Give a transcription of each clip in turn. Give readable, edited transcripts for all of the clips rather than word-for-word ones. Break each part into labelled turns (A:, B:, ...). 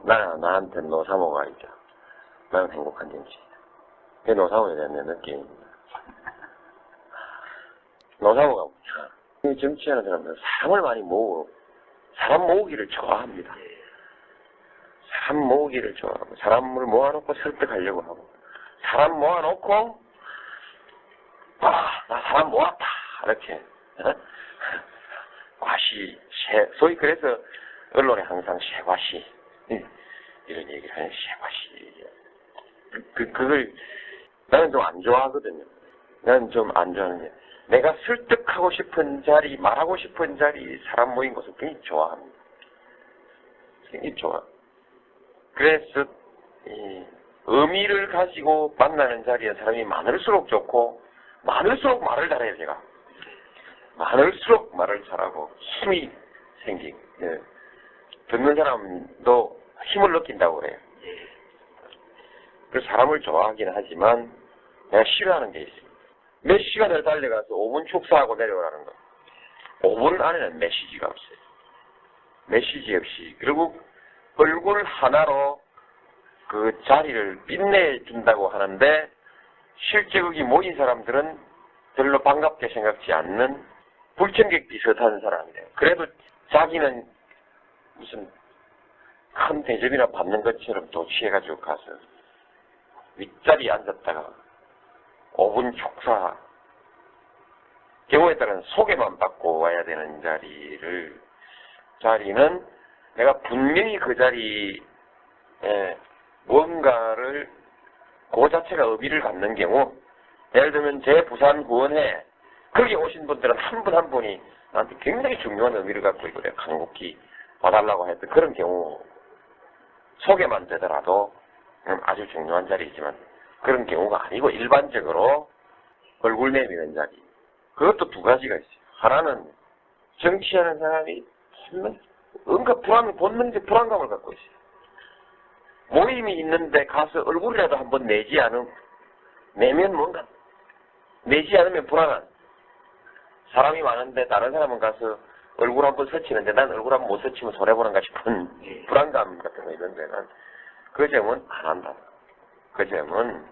A: 나한테 노사모가 있다. 나는 행복한 정치. 그게 노사모에 대한 내 느낌입니다. 노사모가 뭐냐? 정치하는 사람들은 사람을 많이 모으고, 사람 모으기를 좋아합니다. 사람 모으기를 좋아하고, 사람을 모아놓고 설득하려고 하고, 사람 모아놓고, 나 사람 모았다. 이렇게. 과시, 소위 그래서 언론에 항상 쇠과시, 이런 얘기를 하는 쇠과시. 그걸 나는 좀 안 좋아하거든요. 나는 좀 안 좋아하는 게, 내가 설득하고 싶은 자리, 말하고 싶은 자리, 사람 모인 것을 굉장히 좋아합니다. 굉장히 좋아. 그래서 의미를 가지고 만나는 자리에 사람이 많을수록 좋고, 많을수록 말을 잘해요, 제가. 많을수록 말을 잘하고 힘이 생기고, 듣는 사람도 힘을 느낀다고 그래요. 그래서 사람을 좋아하긴 하지만 내가 싫어하는 게 있어요. 몇 시간을 달려가서 5분 축사하고 내려오라는 거. 5분 안에는 메시지가 없어요. 메시지 없이. 그리고 얼굴 하나로 그 자리를 빛내준다고 하는데 실제 거기 모인 사람들은 별로 반갑게 생각지 않는 불청객 비슷한 사람이래요. 그래도 자기는 무슨 큰 대접이나 받는 것처럼 또 취해가지고 가서 윗자리에 앉았다가 5분 축사, 경우에 따라서 소개만 받고 와야 되는 자리는 내가 분명히 그 자리에 뭔가를 그 자체가 의미를 갖는 경우, 예를 들면 제 부산 구원회 거기 오신 분들은 한 분 한 분이 나한테 굉장히 중요한 의미를 갖고 있고 내가 간곡히 봐달라고 했던 그런 경우, 소개만 되더라도 아주 중요한 자리이지만 그런 경우가 아니고 일반적으로 얼굴 내미는 자리, 그것도 두 가지가 있어요. 하나는 정치하는 사람이 온갖 본능적 불안감을 갖고 있어요. 모임이 있는데 가서 얼굴이라도 한번 내면 뭔가 내지 않으면 불안한, 사람이 많은데 다른 사람은 가서 얼굴 한번 스치는데 난 얼굴 한번 못 스치면 손해보는가 싶은 불안감 같은 거 있는데 난 그 점은 안 한다. 그 점은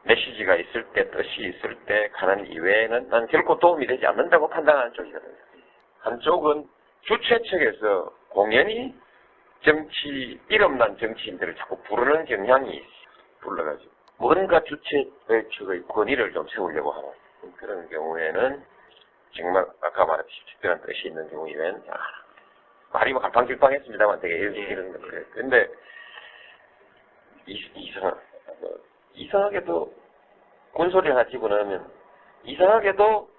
A: 메시지가 있을 때, 뜻이 있을 때 가는 이외에는 난 결코 도움이 되지 않는다고 판단하는 쪽이거든요. 한쪽은 주최 측에서 공연히 이름난 정치인들을 자꾸 부르는 경향이 있어요. 불러가지고 뭔가 주최 측의 권위를 좀 세우려고 하는 그런 경우에는 정말 아까 말했듯이 특별한 뜻이 있는 경우 이외에는 말이 뭐 갈팡질팡했습니다만 되게 이런 거 그래요. 근데 이상하게도 군소리 하나 집어넣으면 이상하게도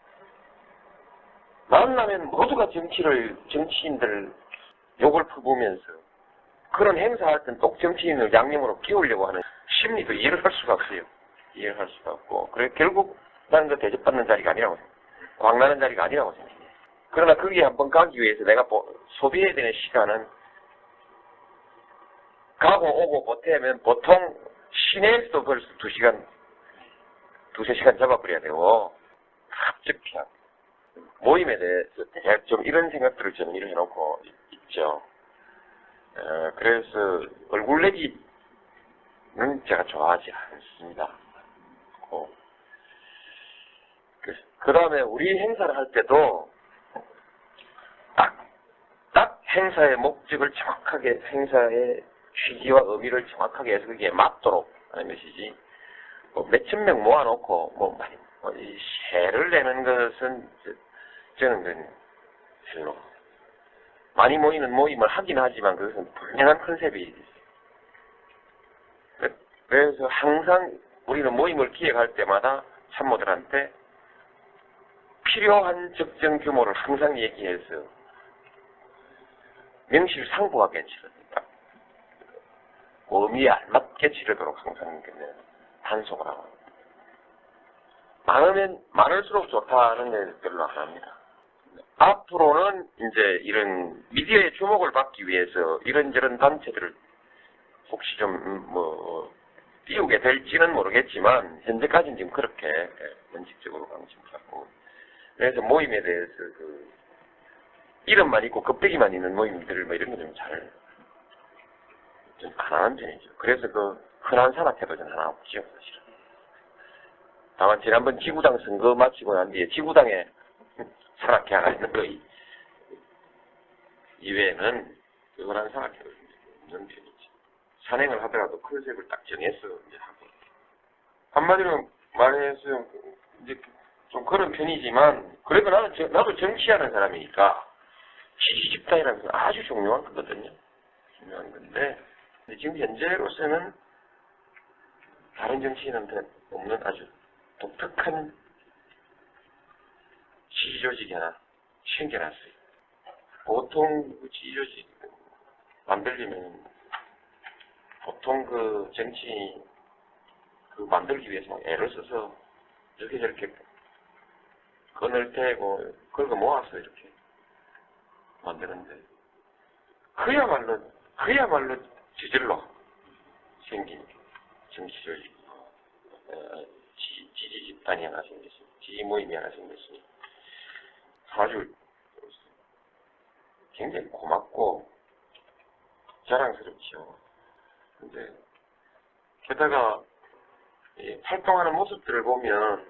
A: 만나면 모두가 정치인들 욕을 퍼부으면서 그런 행사할 땐 꼭 정치인을 양념으로 끼우려고 하는 심리도 이해를 할 수가 없어요. 이해를 할 수가 없고. 그래 결국 나는 그 대접받는 자리가 아니라고 생각해요. 광나는 자리가 아니라고 생각해요. 그러나 거기에 한번 가기 위해서 내가 소비해야 되는 시간은 가고 오고 보태면 보통 시내에서도 벌써 2시간, 2-3시간 잡아버려야 되고 갑자기 모임에 대해서 대략 좀 이런 생각들을 저는 이렇게 해놓고 있죠. 그래서 얼굴 내기는 제가 좋아하지 않습니다. 그 다음에 우리 행사를 할 때도 딱 행사의 목적을 정확하게, 행사의 취지와 의미를 정확하게 해서 그게 맞도록 하는 것이지, 몇천 명 모아놓고, 세를 내는 것은, 저는 별로. 많이 모이는 모임을 하긴 하지만 그것은 분명한 컨셉이 있어요. 그래서 항상 우리는 모임을 기획할 때마다 참모들한테 필요한 적정 규모를 항상 얘기해서 명실상부하게 치릅니다. 의미에 알맞게 치르도록 항상 단속을 하고, 많으면 많을수록 좋다는 걸 별로 안 합니다. 앞으로는 이제 이런 미디어의 주목을 받기 위해서 이런저런 단체들을 혹시 좀 띄우게 될지는 모르겠지만 현재까지는 지금 그렇게 원칙적으로 방침하고, 그래서 모임에 대해서 이름만 있고 껍데기만 있는 모임들 이런 거 좀 잘 좀 가난한 편이죠. 그래서 그 흔한 산악회도 전 하나 없죠, 사실은. 다만 지난번 지구당 선거 마치고 난 뒤에 지구당에 산악회 하나 있는 거 이외에는 그 흔한 산악회도 없는 편이죠. 산행을 하더라도 컨셉을 딱 정해서 이제 하고. 한마디로 말해서 이제 좀 그런 편이지만 그래도 나도 정치하는 사람이니까 지지 집단이라는 건 아주 중요한 거거든요. 중요한 건데 지금 현재로서는 다른 정치인한테 없는 아주 독특한 지지 조직이 하나 생겨났어요. 보통 그 지지 조직 만들려면 보통 그 정치 그 만들기 위해서 애를 써서 이렇게 저렇게 건을 대고 긁어 모아서 이렇게 만드는데 그야말로 저절로 생긴 정치 조직 지지 집단이 하나 생겼어요. 지지 모임이 하나 생겼어요. 아주 굉장히 고맙고 자랑스럽죠. 근데 게다가 활동하는 모습들을 보면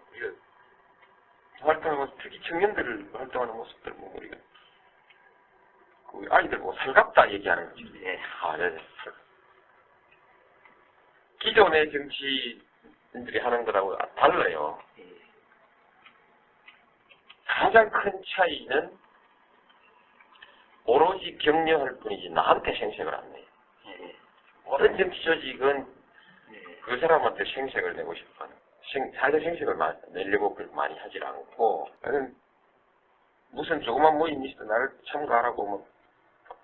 A: 활동하는 모습, 특히 청년들을 활동하는 모습들 보면 우리가 그 아이들 보고 살갑다 얘기하는 거죠. 네. 기존의 정치인들이 하는 거라고 달라요. 가장 큰 차이는 오로지 격려할 뿐이지 나한테 생색을 안 내요. 모든 정치 조직은 그 사람한테 생색을 내고 싶어하는 자기 생색을 내려고 많이 하질 않고 무슨 조그만 모임이 있어 나를 참가하라고 뭐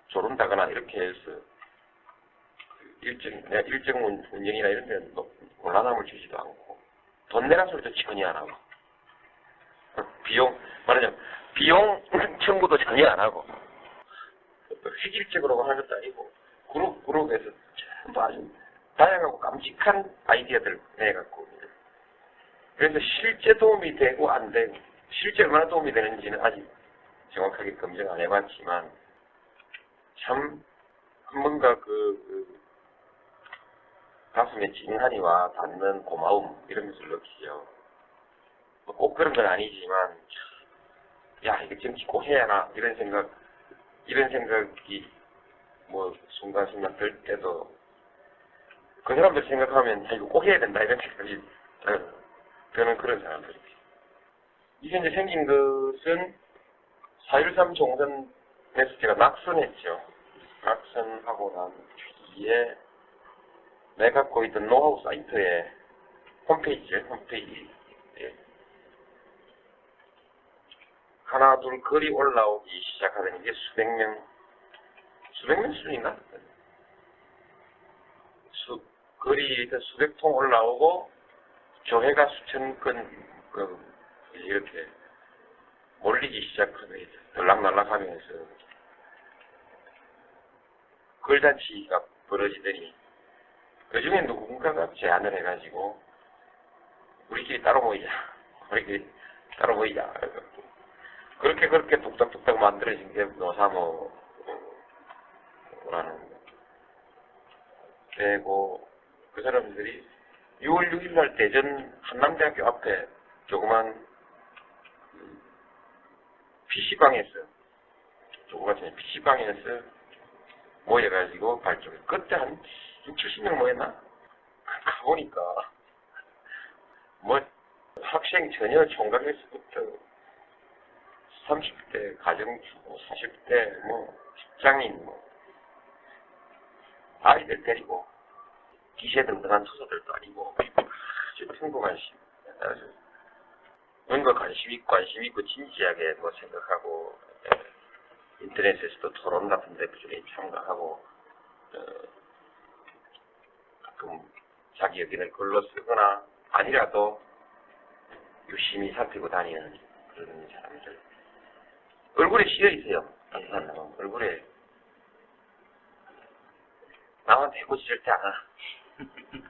A: 조른다거나 이렇게 해서 일정 운영이나 이런 데는 곤란함을 주지도 않고 돈 내라 소리도 전혀 안 하고 말하자면 비용 청구도 전혀 안 하고 또 획일적으로 하는 것도 아니고 그룹에서 전부 아주 다양하고 깜찍한 아이디어들 내갖고 그래서 실제 도움이 되고 안 되고 실제 얼마나 도움이 되는지는 아직 정확하게 검증 안 해봤지만 참 뭔가 가슴에 찡하니와 닿는 고마움 이런 것을 느끼죠. 꼭 그런 건 아니지만 야 이거 정치 꼭 해야 하나 이런 생각이 뭐 순간순간 들 때도 그 사람들 생각하면 이거 꼭 해야 된다 이런 생각이 드는 그런 사람들이죠. 이게 이제 생긴 것은 4.13 종전에서 제가 낙선했죠. 낙선하고 난 뒤에 내가 갖고 있던 노하우 사이트에 홈페이지에 하나 둘 글이 올라오기 시작하더니 이게 수백 명 수준인가? 글이 수백 통 올라오고 조회가 수천 건 이렇게 몰리기 시작하면 들락날락하면서 글잔치가 벌어지더니 그 중에 누군가가 제안을 해가지고 우리끼리 따로 모이자. 그렇게 뚝딱뚝딱 만들어진 게 노사모라는 되고 그 사람들이 6월 6일 날 대전 한남대학교 앞에 조그만 PC방에서 모여가지고 발족해. 그때 한 70명 모였나? 가보니까 뭐 학생 전혀 총각에서부터 30대 가정주부, 40대 뭐 직장인 아이들 데리고 기세등등한 투수들도 아니고 아주 풍부한 뭔가 관심 있고 진지하게 뭐 생각하고 인터넷에서도 토론 같은 데 그중에 참가하고 가끔 자기 의견을 글로 쓰거나 아니라도 유심히 살피고 다니는 그런 사람들 얼굴에 씌어 있어요. 얼굴에 남한테 해코지 절대 안 하나.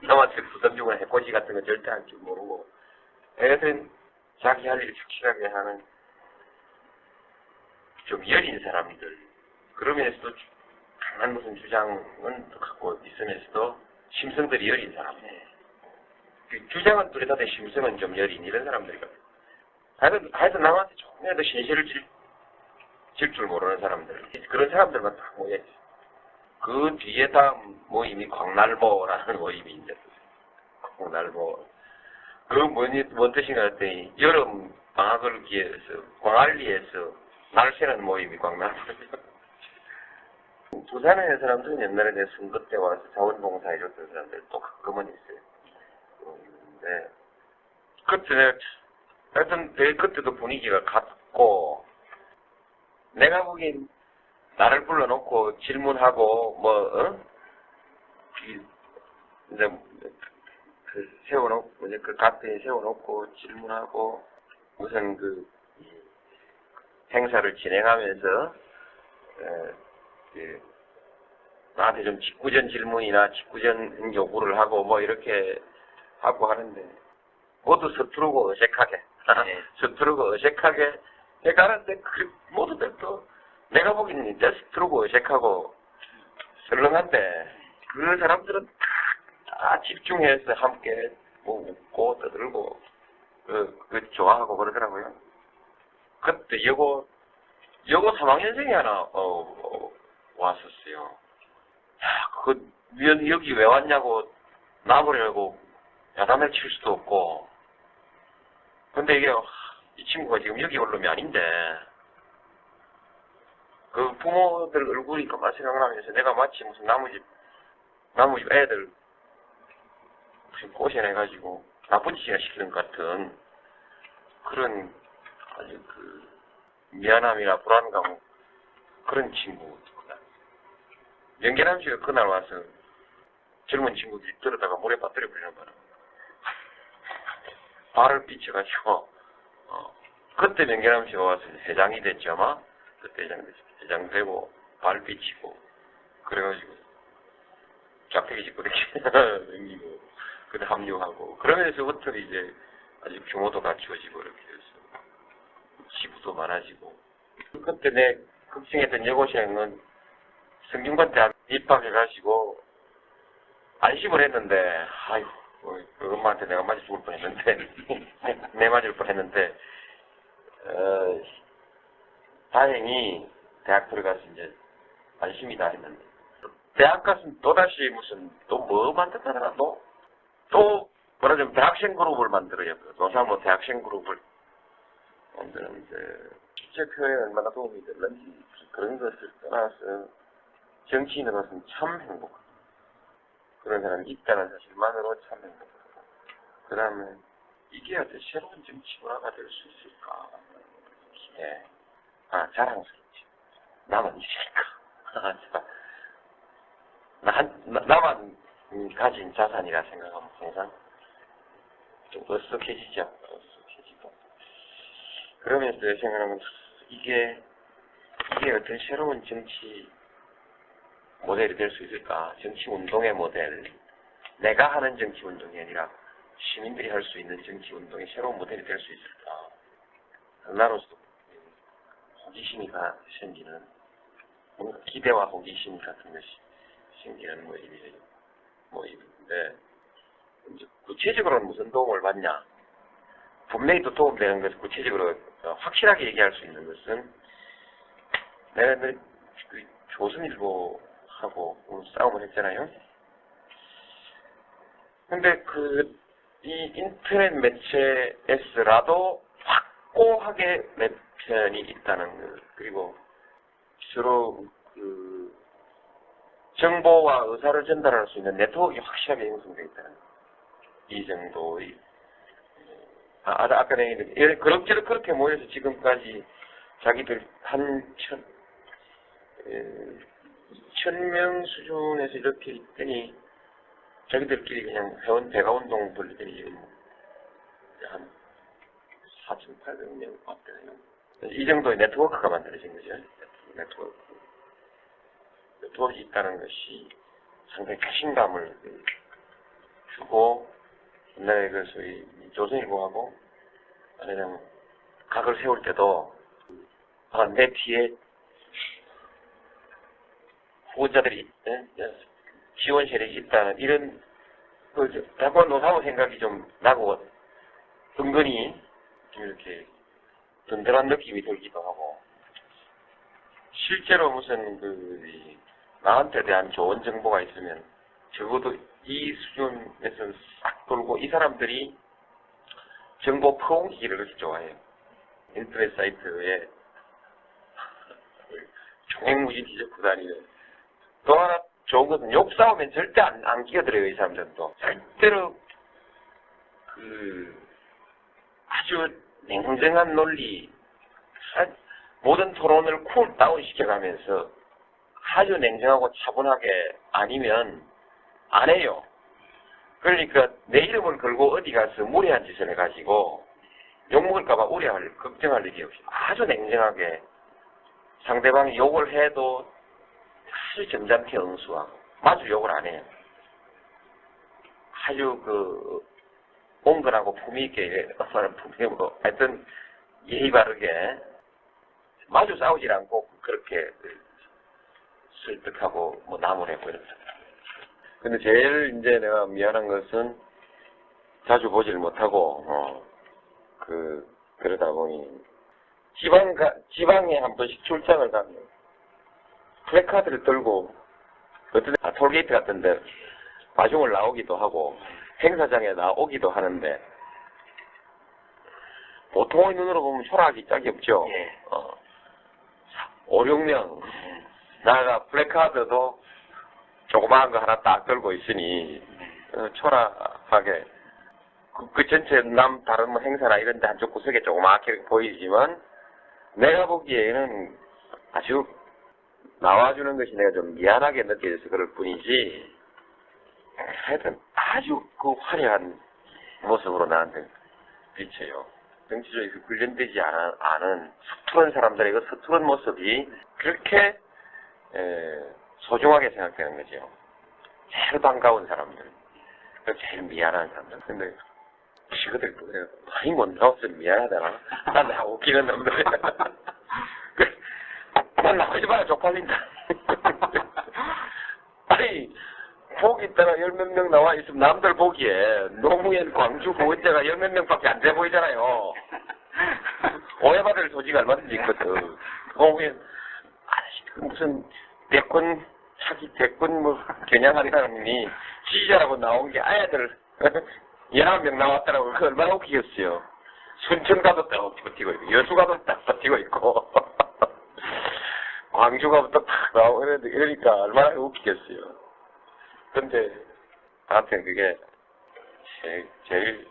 A: 남한테 부담 주거나 해코지 같은 거 절대 할 줄 모르고 애들은 자기 할 일을 착실하게 하는 좀 여린 사람들 그러면서도 강한 무슨 주장은 갖고 있으면서도 심성들이 여린 사람. 그 주장은 뚜렷하되 심성은 좀 여린 이런 사람들이거든. 하여튼 남한테 조금이라도 신세를 질 줄 모르는 사람들. 그런 사람들만 다 모여있어. 그 뒤에 다음 모임이 광날보라는 모임이 있는데, 광날보. 그 뭔 뜻인가 했더니, 여름 방학을 기해서, 광안리에서 날 새는 모임이 광날보예요. 부산에 있는 사람들은 옛날에 내 선거 때 와서 자원봉사 해줬던 사람들 또 가끔은 있어요. 네. 그때, 하여튼, 그때도 분위기가 같고, 내가 보기엔 나를 불러놓고 질문하고, 이제, 세워놓고, 그 카페에 세워놓고 질문하고, 무슨 행사를 진행하면서, 나한테 좀 직구전 질문이나 직구전 요구를 하고, 이렇게 하고 하는데, 모두 서투르고 어색하게, 서투르고 어색하게 해가는데, 모두들 또, 내가 보기에는 서투르고 어색하고, 설렁한데, 그 사람들은 다 집중해서 함께 웃고 떠들고, 좋아하고 그러더라고요. 그때 여고 3학년생이 하나, 왔었어요. 여기 왜 왔냐고 나버리고 야단을 칠 수도 없고. 근데 이게, 이 친구가 지금 여기 올 놈이 아닌데, 그 부모들 얼굴이 그만 생각나면서 내가 마치 무슨 나무집 애들 무슨 꼬셔내가지고 나쁜 짓이나 시키는 것 같은 그런 아주 미안함이나 불안감 그런 친구. 명계남 씨가 그날 와서 젊은 친구들이 들어다가 물에 빠뜨려 버리는 바람에 발을 삐쳐가지고 그때 명계남 씨가 와서 회장이 됐죠 아마. 그때 회장 되고 발 삐치고 그래가지고 짝대기 짚고 이렇게 넘기고 그때 합류하고 그러면서부터 이제 아주 규모도 갖추어지고 이렇게 해서 지부도 많아지고 그때 내 걱정했던 여고생은 성균관 대학 입학해가지고 안심을 했는데 아이고 그 엄마한테 내가 맞아 죽을 뻔했는데 내 맞을 뻔했는데 다행히 대학 들어가서 이제 안심이 다 했는데 대학 가서는 또다시 무슨 또 뭐 만든다더라 또 뭐라자면 대학생 그룹을 만들어요. 노사모 대학생 그룹을 만드는데 실제 표현에 얼마나 도움이 됐는지 그런 것을 떠나서 정치인에 가서는 참 행복하다. 그런 사람이 있다는 사실만으로 참 행복하다. 그 다음에 이게 어떤 새로운 정치 문화가 될 수 있을까? 기대. 자랑스럽지. 나만 있으니까. 나만 가진 자산이라 생각하면 항상 좀 어색해지죠. 어색해지고. 그러면서 생각하면 이게 어떤 새로운 정치 모델이 될 수 있을까? 정치 운동의 모델. 내가 하는 정치 운동이 아니라 시민들이 할 수 있는 정치 운동의 새로운 모델이 될 수 있을까? 나로서 호기심이 생기는 뭔가 기대와 호기심 같은 것이 생기는 모임인데 구체적으로는 무슨 도움을 받냐? 분명히 또 도움되는 것은 구체적으로 확실하게 얘기할 수 있는 것은 내가 늘 조선일보하고 싸움을 했잖아요. 근데 이 인터넷 매체에서라도 확고하게 내 편이 있다는 것, 그리고 주로 정보와 의사를 전달할 수 있는 네트워크가 확실하게 형성되어 있다는 것. 이 정도의 아까 내가 그럭저럭 그렇게 모여서 지금까지 자기들 한 1000명 수준에서 이렇게 있더니 자기들끼리 그냥 회원 배가운동 돌리더니 지금 한 4,800명 왔대요. 이 정도의 네트워크가 만들어진 거죠. 네트워크가 있다는 것이 상당히 자신감을 주고 옛날에 그 소위 조선일보하고 아니면 각을 세울 때도 내 뒤에 후원자들이 지원 세력이 있다는 이런 자꾸 노사모 생각이 좀 나고 은근히 좀 이렇게 든든한 느낌이 들기도 하고 실제로 무슨 나한테 대한 좋은 정보가 있으면 적어도 이 수준에서 싹 돌고 이 사람들이 정보 퍼옮기기를 그렇게 좋아해요. 인터넷 사이트에 종횡무진 뒤적고 다니는. 또 하나 좋은 것은 욕 싸우면 절대 안 끼어들어요. 이 사람들도 절대로 아주 냉정한 논리, 모든 토론을 쿨 다운 시켜가면서 아주 냉정하고 차분하게 아니면 안 해요. 그러니까 내 이름을 걸고 어디 가서 무례한 짓을 해가지고 욕먹을까봐 걱정할 일이 없이 아주 냉정하게 상대방이 욕을 해도 아주 점잖게 응수하고 마주 욕을 안 해요. 아주 온건하고 품위 있게 품위로 하여튼 예의 바르게 마주 싸우질 않고 그렇게 설득하고 나무래고 이렇게. 근데 제일 이제 내가 미안한 것은 자주 보질 못하고 그러다 보니 지방에 한 번씩 출장을 가면 플래카드를 들고 어떤 톨게이트 같은데 마중을 나오기도 하고 행사장에 나오기도 하는데 보통의 눈으로 보면 초라하기 짝이 없죠. 5, 6명 나가 플래카드도 조그마한 거 하나 딱 들고 있으니 초라하게 그 전체 다른 행사나 이런 데 한쪽 구석에 조그맣게 보이지만 내가 보기에는 아주 나와주는 것이 내가 좀 미안하게 느껴져서 그럴 뿐이지 하여튼 아주 화려한 모습으로 나한테 비쳐요. 정치적으로 훈련되지 않은 서투른 사람들의 그 서투른 모습이 그렇게 소중하게 생각되는 거죠. 제일 반가운 사람들, 제일 미안한 사람들. 근데 지그들도 많이 못 나와서 미안하다나? 난 웃기는 놈들. 난 나오지 마라, 쪽팔린다. 아니, 거기 있다가 열 몇 명 나와 있으면 남들 보기에 노무현 광주 후원자가 열 몇 명밖에 안 돼 보이잖아요. 오해받을 소지가 얼마든지 있거든. 노무현, 무슨 대권 겨냥하는 사람이 지지자라고 나온 게 아야들 11명 나왔다라고 그 얼마나 웃기겠어요. 순천 가도 딱 버티고 있고 여수 가도 딱 버티고 있고 광주 가도 딱 나오고 이러니까 얼마나 웃기겠어요. 근데 나한테는 그게 제일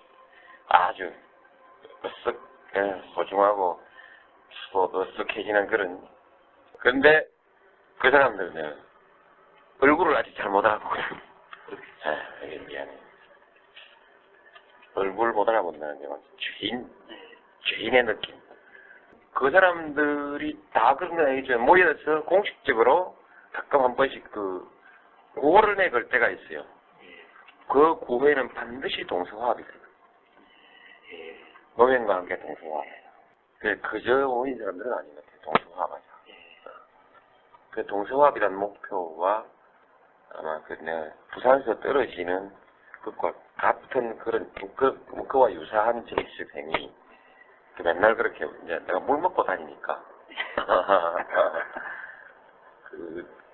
A: 아주 소중하고 어색해지는 그런. 근데 그 사람들은 얼굴을 아직 잘 못 알아보거든. 이게 미안해. 얼굴 못 알아본다는 게 죄인의 느낌. 그 사람들이 다 그런 건 아니죠. 모여서 공식적으로 가끔 한 번씩 구호를 내걸 때가 있어요. 그 구호에는 반드시 동서화합이 들어요. 노무현과 함께 동서화합이에요. 그저 모인 사람들은 아닌 것 같아요. 동서화합하자. 그 동서화합이라는 목표와 아마 부산에서 떨어지는 그과 같은 그와 유사한 정치적 행위. 맨날 그렇게 이제 내가 물 먹고 다니니까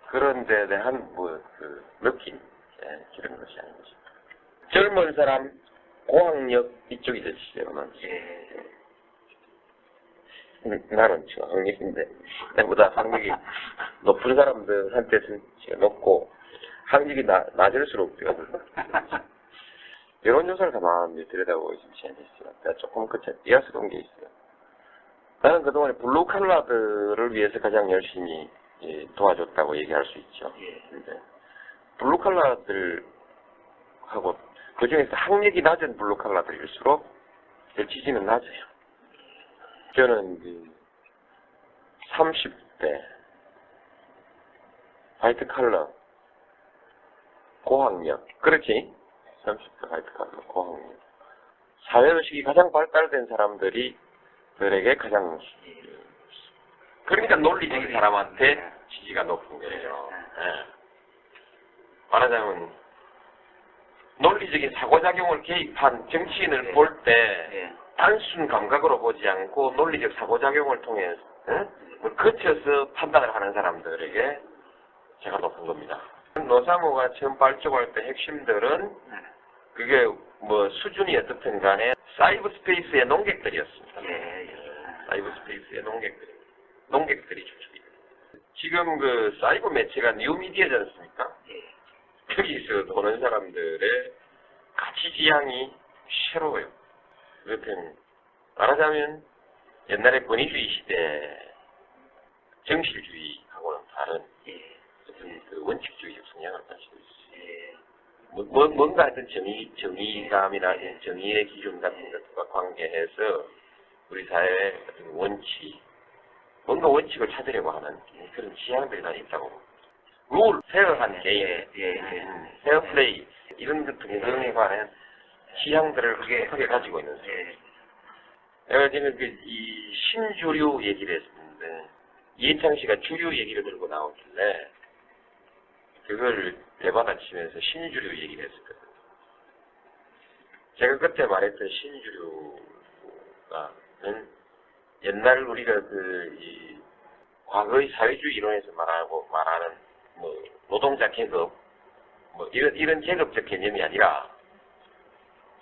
A: 그런 데에 대한 느낌 그런 것이 아닌가 싶어요. 젊은 사람 고학력 이쪽이죠, 지금은. 나는 지금 학력인데 나보다 학력이 높은 사람들한테는 높고 학력이 낮을수록 여론조사를 가만히 들여다보고 있으면 재밌어요. 내가 조금 이해스러운 게 있어요. 나는 그동안에 블루칼라들을 위해서 가장 열심히 도와줬다고 얘기할 수 있죠. 근데 블루칼라들하고 그 중에서 학력이 낮은 블루칼라들일수록 제 지지는 낮아요. 저는 30대 화이트 칼라 고학력, 그렇지? 30대 화이트 칼라 고학력, 사회의식이 가장 발달된 사람들에게 가장, 그러니까 논리적인 사람한테 지지가 높은 거예요. 예. 말하자면 논리적인 사고작용을 개입한 정치인을
B: 네.
A: 볼 때
B: 예.
A: 단순 감각으로 보지 않고 논리적 사고작용을 통해 거쳐서 판단을 하는 사람들에게 제가 높은 겁니다. 노사모가 처음 발족할 때 핵심들은 그게 뭐 수준이 어떻든 간에 사이버 스페이스의 농객들이었습니다. 사이버 스페이스의 농객들이 주축입니다. 지금 그 사이버 매체가 뉴미디어지 않습니까? 거기서 도는 사람들의 가치 지향이 새로워요. 그렇다면 말하자면 옛날에 권위주의 시대 정실주의하고는 다른 어떤 그 원칙주의적 성향을 가지고 있어요. 뭔가 하여튼 정의감이나 정의의 기준 같은 것과 관계해서 우리 사회의 어떤 원칙, 뭔가 원칙을 찾으려고 하는 그런 지향들이 다 있다고. 룰, 페어한 게임, 페어플레이, 이런 등등에 관한 지향들을 크게 가지고 있는 사람. 제가 지금 이 신주류 얘기를 했었는데, 이해창 씨가 주류 얘기를 들고 나오길래, 그걸 대받아치면서 신주류 얘기를 했었거든요. 제가 그때 말했던 신주류가는 옛날 우리가 과거의 사회주의 이론에서 말하는 뭐 노동자 계급 뭐 이런 계급적 개념이 아니라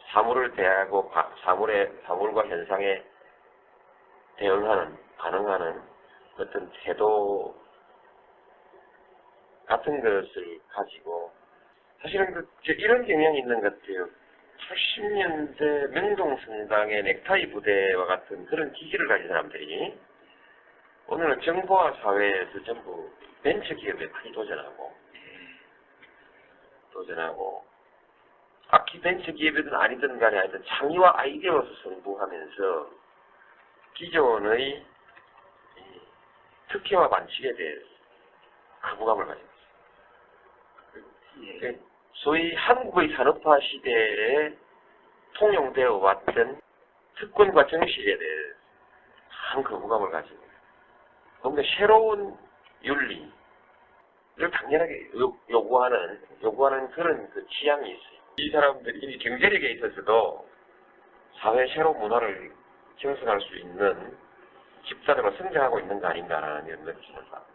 A: 사물을 대하고 사물과 현상에 반응하는 어떤 태도 같은 것을 가지고 사실은 이런 경향이 있는 것 같아요. 80년대 명동성당의 넥타이 부대와 같은 그런 기질을 가진 사람들이 오늘은 정보화 사회에서 전부 벤처기업에 크게 도전하고 악기 벤처기업이든 아니든 간에 하여튼 창의와 아이디어로서 승부하면서 기존의 특혜와 반칙에 대해서 거부감을 가지고 있어요. 소위 한국의 산업화 시대에 통용되어 왔던 특권과 정실에 대해 큰 거부감을 가지고 뭔가 새로운 윤리를 당연하게 요구하는 그런 그 지향이 있어요. 이 사람들이 경제력에 있어서도 사회 새로운 문화를 형성할 수 있는 집단으로 성장하고 있는 거 아닌가라는 이런 느낌을 받아요.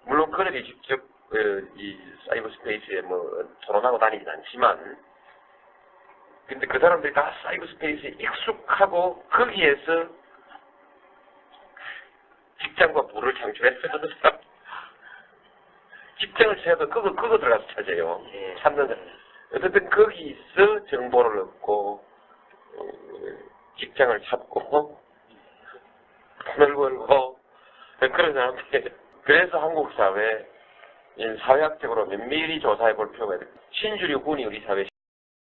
A: 물론 그들이 직접 이 사이버 스페이스에 토론하고 다니진 않지만, 근데 그 사람들이 다 사이버 스페이스에 익숙하고 거기에서 직장과 부를 창출해서 직장을 찾아도 그거 들어가서 찾아요. 찾는 사람. 어쨌든 거기서 정보를 얻고 직장을 찾고 돈을 벌고 그런 사람들. 그래서 한국 사회 사회학적으로 면밀히 조사해 볼 필요가 있다. 신주류군이 우리 사회